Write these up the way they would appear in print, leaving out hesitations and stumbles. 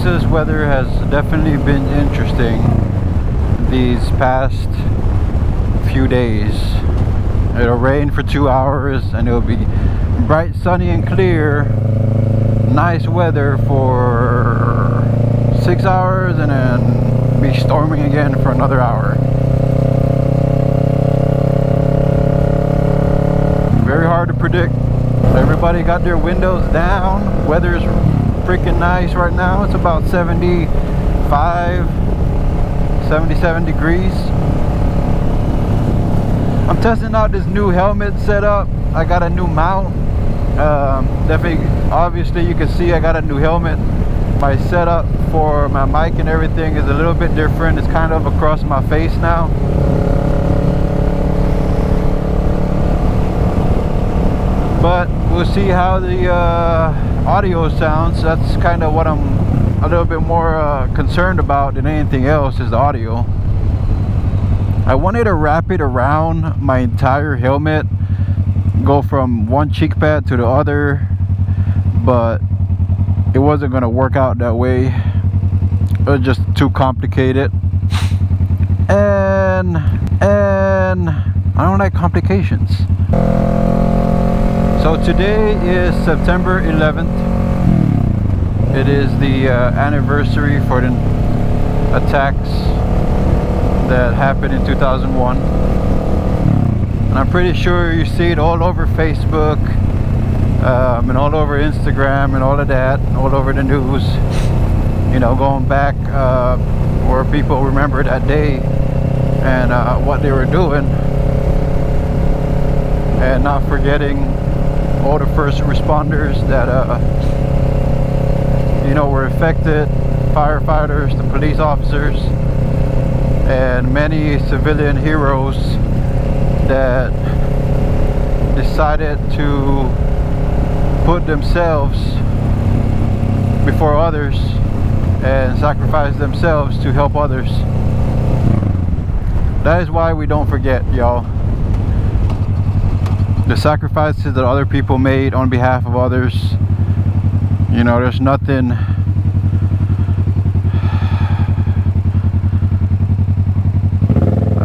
Texas weather has definitely been interesting these past few days. It'll rain for 2 hours and it'll be bright, sunny and clear, nice weather for 6 hours, and then be storming again for another hour. Very hard to predict. Everybody got their windows down. Weather's freaking nice right now. It's about 77 degrees. I'm testing out this new helmet setup. I got a new mount. Definitely, obviously you can see I got a new helmet. My setup for my mic and everything is a little bit different. It's kind of across my face now. But we'll see how the audio sounds. That's kind of what I'm a little bit more concerned about than anything else, is the audio. I wanted to wrap it around my entire helmet, go from one cheek pad to the other, but it wasn't going to work out that way. It was just too complicated, and I don't like complications. So today is September 11th. It is the anniversary for the attacks that happened in 2001. And I'm pretty sure you see it all over Facebook, and all over Instagram and all of that, all over the news. You know, going back where people remember that day and what they were doing, and not forgetting all the first responders that you know, were affected, firefighters, the police officers, and many civilian heroes that decided to put themselves before others and sacrifice themselves to help others. That is why we don't forget, y'all. The sacrifices that other people made on behalf of others. You know, there's nothing I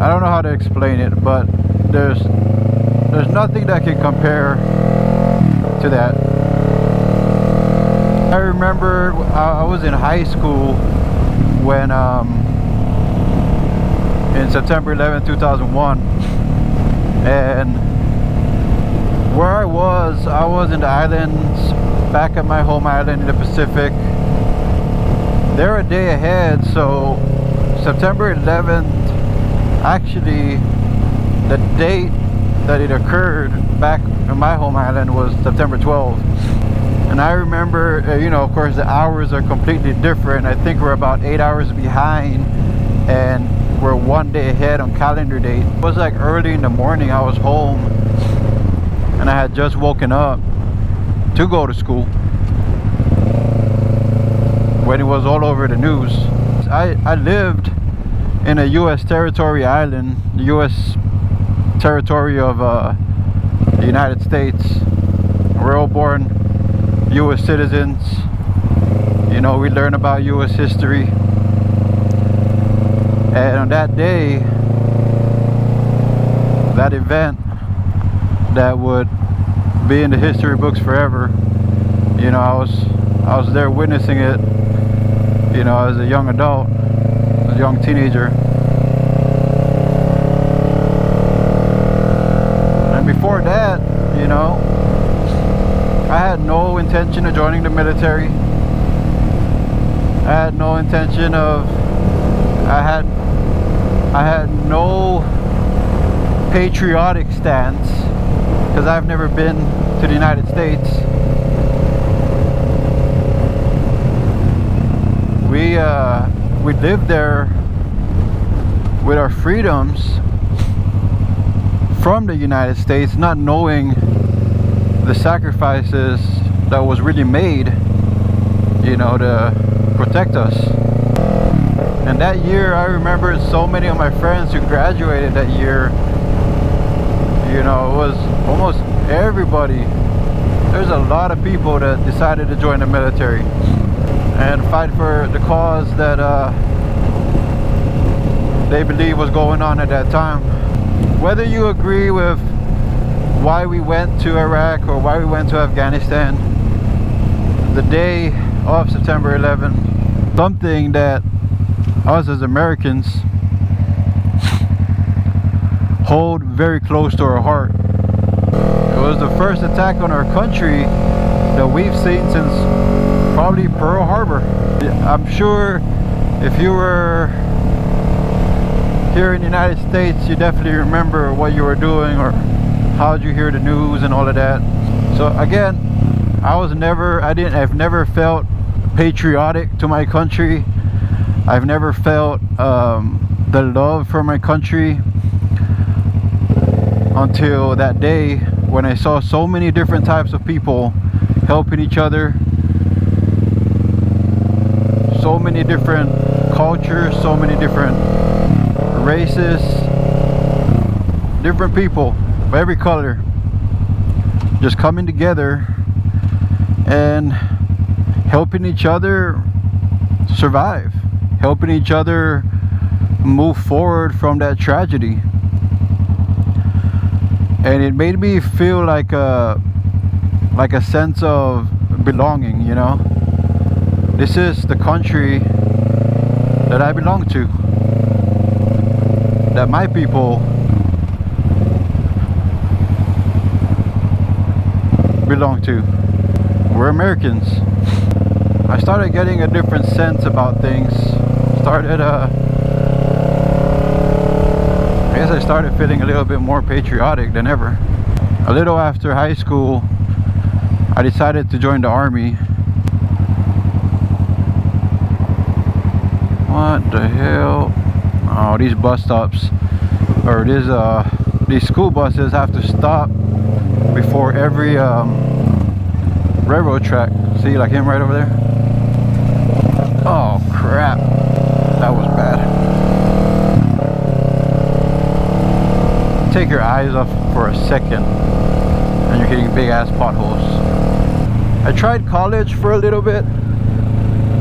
don't know how to explain it, but there's nothing that can compare to that. I remember I was in high school when in September 11, 2001, and where I was in the islands, back at my home island in the Pacific. They're a day ahead, so September 11th, actually the date that it occurred back in my home island was September 12th. And I remember, you know, of course the hours are completely different. I think we're about 8 hours behind, and we're 1 day ahead on calendar date. It was like early in the morning. I was home and I had just woken up to go to school when it was all over the news. I lived in a U.S. territory island, the U.S. territory of the United States. We're all born U.S. citizens. You know, we learn about U.S. history. And on that day, that event that would be in the history books forever, you know, I was there witnessing it, you know, as a young adult, as a young teenager. And before that, you know, I had no intention of joining the military. I had no intention of, I had no patriotic stance, because I've never been to the United States. We lived there with our freedoms from the United States, not knowing the sacrifices that was really made, you know, to protect us. And that year, I remember so many of my friends who graduated that year. You know, it was almost everybody. There's a lot of people that decided to join the military. and fight for the cause that they believe was going on at that time. Whether you agree with why we went to Iraq or why we went to Afghanistan, the day of September 11th, something that us as Americans hold very close to our heart. It was the first attack on our country that we've seen since probably Pearl Harbor. I'm sure if you were here in the United States, you definitely remember what you were doing or how did you hear the news and all of that. So again, I've never felt patriotic to my country. I've never felt the love for my country until that day when I saw so many different types of people helping each other, so many different cultures, so many different races, different people of every color just coming together and helping each other survive, helping each other move forward from that tragedy. And it made me feel like a sense of belonging, you know. This is the country that I belong to, that my people belong to. We're Americans. I started getting a different sense about things. I guess I started feeling a little bit more patriotic than ever. A little after high school, I decided to join the Army. What the hell? Oh, these bus stops, or these school buses have to stop before every railroad track. See, like him right over there? Oh crap, that was bad. Take your eyes off for a second and you're hitting big ass potholes. I tried college for a little bit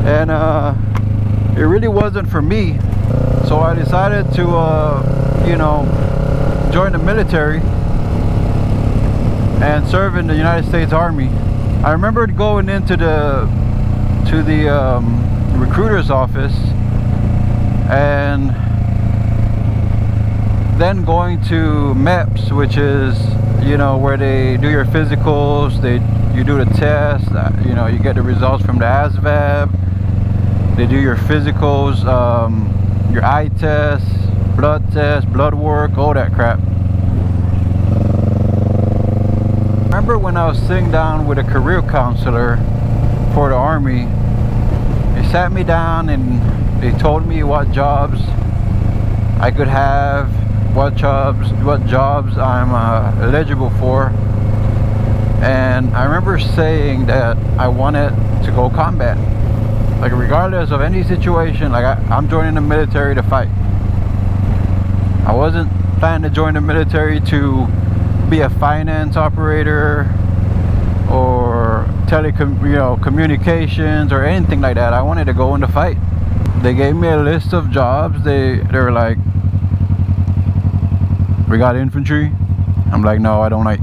and it really wasn't for me, so I decided to you know, join the military and serve in the United States Army. I remember going into the recruiter's office and then going to MEPS, which is, you know, where they do your physicals, you do the test, you know, you get the results from the ASVAB, they do your physicals, your eye test, blood work, all that crap. Remember when I was sitting down with a career counselor for the Army, they sat me down and they told me what jobs I could have, what jobs I'm eligible for. And I remember saying that I wanted to go combat, like regardless of any situation. Like I'm joining the military to fight. I wasn't planning to join the military to be a finance operator or communications or anything like that. I wanted to go in to fight. They gave me a list of jobs. They were like, we got infantry. I'm like, no, I don't like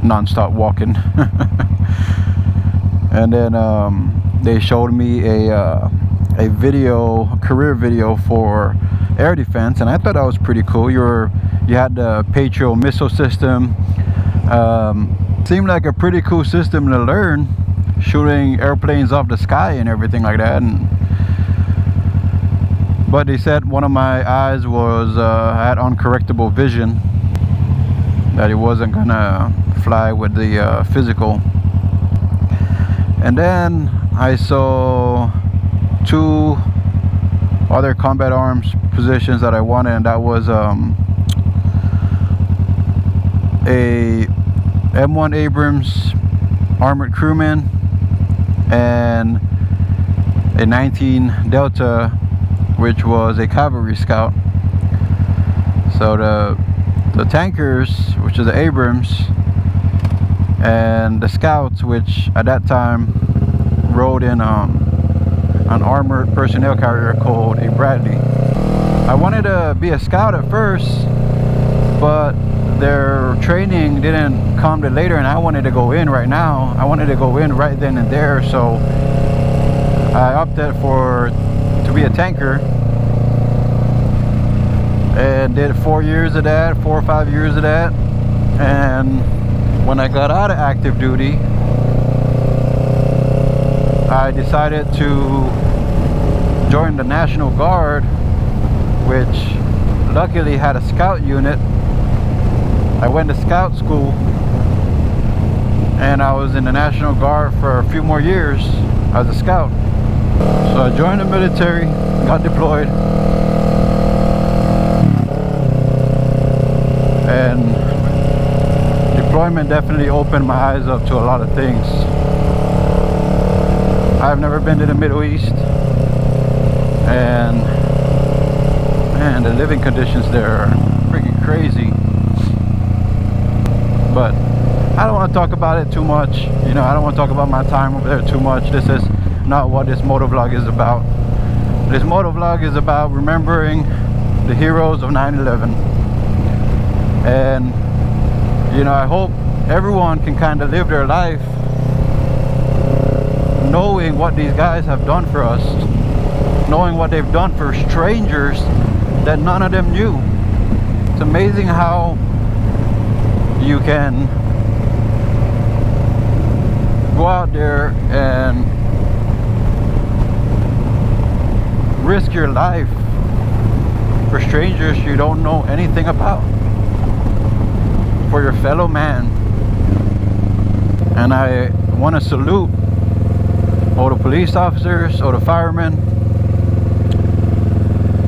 non-stop walking. And then they showed me a career video for air defense, and I thought that was pretty cool. You had the Patriot missile system. Seemed like a pretty cool system to learn, shooting airplanes off the sky and everything like that. But they said one of my eyes had uncorrectable vision, that it wasn't gonna fly with the physical. And then I saw 2 other combat arms positions that I wanted, and that was a M1 Abrams armored crewman and a 19 Delta, which was a cavalry scout. So the tankers, which is the Abrams, and the scouts, which at that time rode in an armored personnel carrier called a Bradley. I wanted to be a scout at first, but their training didn't come till later, and I wanted to go in right now. I wanted to go in right then and there, so I opted to be a tanker, and did 4 years of that, 4 or 5 years of that. And when I got out of active duty, I decided to join the National Guard, which luckily had a scout unit. I went to scout school, and I was in the National Guard for a few more years as a scout. So I joined the military, got deployed, and deployment definitely opened my eyes up to a lot of things. I've never been to the Middle East, and man, the living conditions there are freaking crazy. But I don't want to talk about it too much. You know, I don't want to talk about my time over there too much. This is not what this motovlog is about. This motovlog is about remembering the heroes of 9/11. And you know, I hope everyone can kind of live their life knowing what these guys have done for us, knowing what they've done for strangers that none of them knew. It's amazing how you can go out there and risk your life for strangers you don't know anything about, for your fellow man. And I want to salute all the police officers, all the firemen,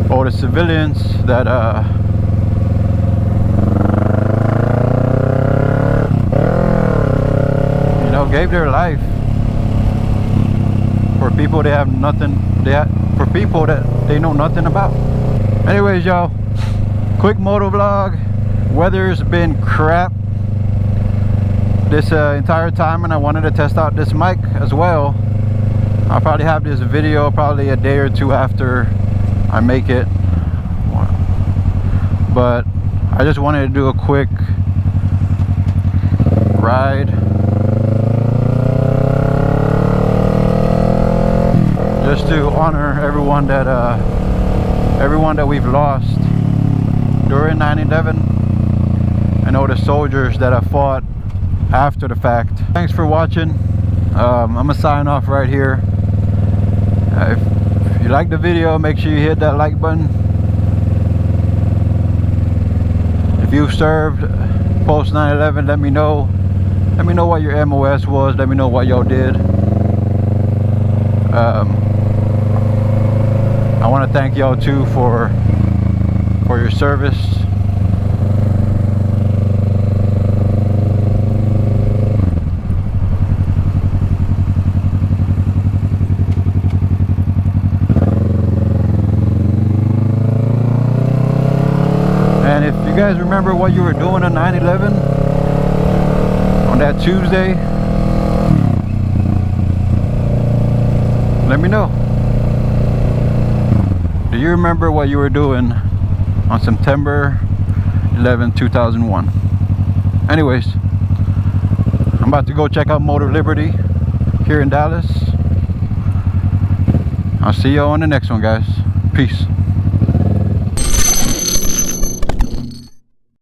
all the civilians that you know, gave their life for people they have nothing, for people that they know nothing about. Anyways, y'all, quick moto vlog. Weather's been crap this entire time, and I wanted to test out this mic as well. I'll probably have this video probably a day or two after I make it, but I just wanted to do a quick ride just to honor everyone that we've lost during 9/11, and all the soldiers that have fought after the fact. Thanks for watching. I'm gonna sign off right here. If you like the video, make sure you hit that like button. If you've served post 9/11, let me know. Let me know what your MOS was. Let me know what y'all did. I want to thank y'all too for your service. And if you guys remember what you were doing on 9/11 on that Tuesday, let me know. Do you remember what you were doing on September 11, 2001? Anyways, I'm about to go check out Motor Liberty here in Dallas. I'll see you on the next one, guys. Peace.